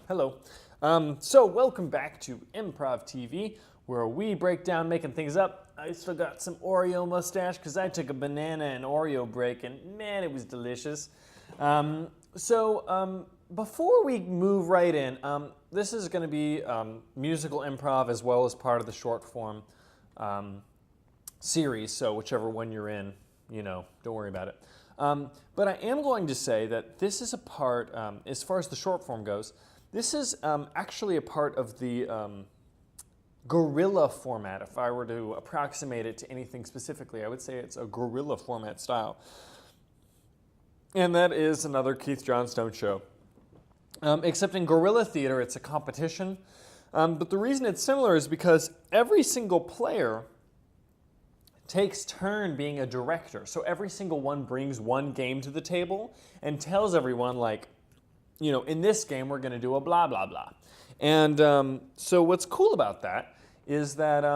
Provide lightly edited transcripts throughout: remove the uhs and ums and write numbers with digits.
Hello. So welcome back to Improv TV, where we break down making things up. I still got some Oreo mustache because I took a banana and Oreo break, and man, it was delicious. Before we move right in, this is going to be musical improv as well as part of the short form series. So whichever one you're in, don't worry about it. But I am going to say that this is a part, as far as the short form goes, this is actually a part of the guerrilla format. If I were to approximate it to anything specifically, I would say it's a guerrilla format style. And that is another Keith Johnstone show. Except in guerrilla theater, it's a competition. But the reason it's similar is because every single player takes turn being a director. So every single one brings one game to the table and tells everyone, like, in this game we're going to do a blah, blah, blah. And so what's cool about that is that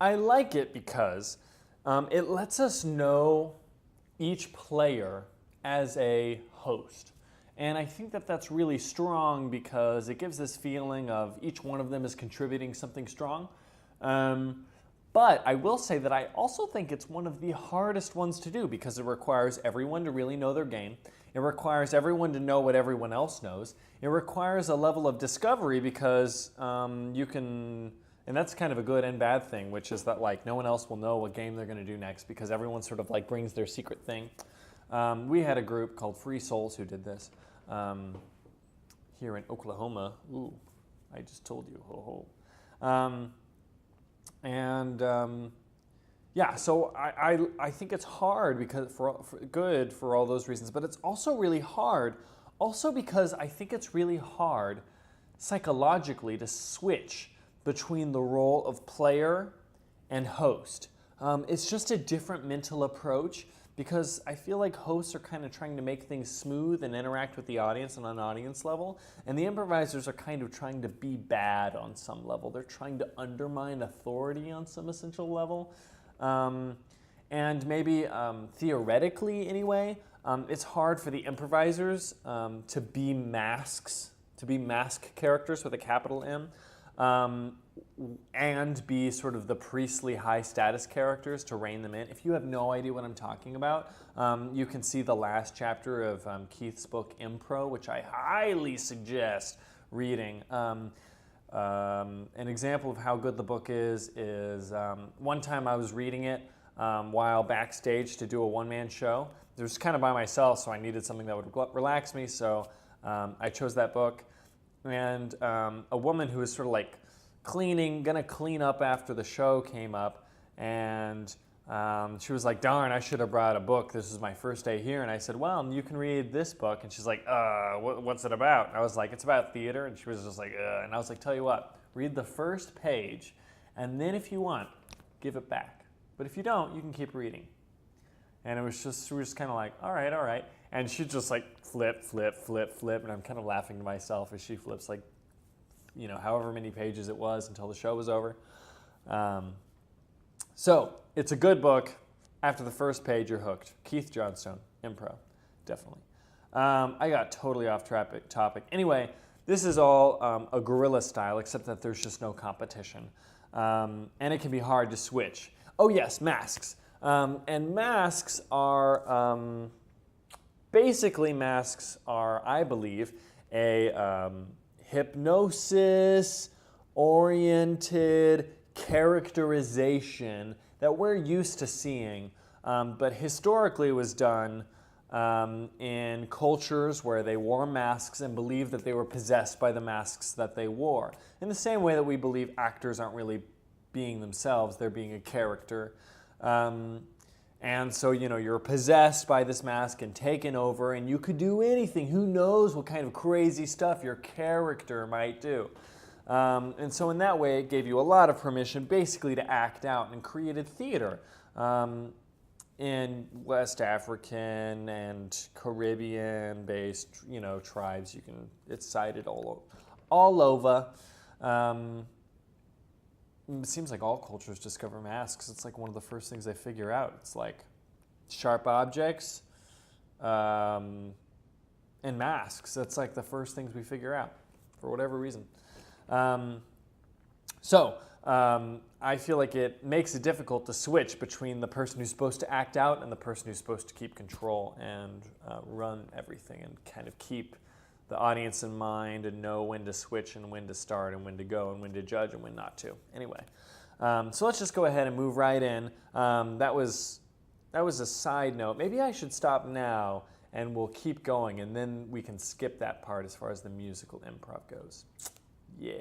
I like it because it lets us know each player as a host. And I think that that's really strong because it gives this feeling of each one of them is contributing something strong. But I will say that I also think it's one of the hardest ones to do because it requires everyone to really know their game. It requires everyone to know what everyone else knows. It requires a level of discovery because you can, and that's kind of a good and bad thing, which is that like no one else will know what game they're going to do next because everyone sort of like brings their secret thing. We had a group called Free Souls who did this here in Oklahoma. Ooh, I just told you, ho ho. Yeah, so I think it's hard because good for all those reasons, but it's also really hard also because I think it's really hard psychologically to switch between the role of player and host. It's just a different mental approach because I feel like hosts are kind of trying to make things smooth and interact with the audience on an audience level, and the improvisers are kind of trying to be bad on some level. They're trying to undermine authority on some essential level. And maybe theoretically anyway, it's hard for the improvisers to be masks, to be mask characters with a capital M, and be sort of the priestly high status characters to rein them in. If you have no idea what I'm talking about, you can see the last chapter of Keith's book Impro, which I highly suggest reading. An example of how good the book is one time I was reading it while backstage to do a one-man show. It was kind of by myself, so I needed something that would relax me, so I chose that book. And a woman who was sort of like gonna clean up after the show came up, and she was like, darn, I should have brought a book. This is my first day here. And I said, well, you can read this book. And she's like, what's it about? And I was like, it's about theater. And she was just like, and I was like, tell you what, read the first page, and then if you want, give it back. But if you don't, you can keep reading. And it was just, we were just kind of like, all right, all right. And she just like flip, flip, flip, flip. And I'm kind of laughing to myself as she flips like, however many pages it was until the show was over. So it's a good book. After the first page, you're hooked. Keith Johnstone, Improv, definitely. I got totally off topic. Anyway, this is all a guerrilla style, except that there's just no competition. And it can be hard to switch. Oh yes, masks. And masks are, basically masks are, I believe, a hypnosis-oriented characterization that we're used to seeing, but historically was done in cultures where they wore masks and believed that they were possessed by the masks that they wore. In the same way that we believe actors aren't really being themselves, they're being a character. And so, you're possessed by this mask and taken over, and you could do anything. Who knows what kind of crazy stuff your character might do. And so in that way, it gave you a lot of permission basically to act out, and created theater in West African and Caribbean-based, tribes. It's cited all over. It seems like all cultures discover masks. It's like one of the first things they figure out. It's like sharp objects, and masks. That's like the first things we figure out for whatever reason. I feel like it makes it difficult to switch between the person who's supposed to act out and the person who's supposed to keep control and run everything and kind of keep the audience in mind and know when to switch and when to start and when to go and when to judge and when not to. Anyway, so let's just go ahead and move right in. That was a side note. Maybe I should stop now and we'll keep going and then we can skip that part as far as the musical improv goes. Yeah.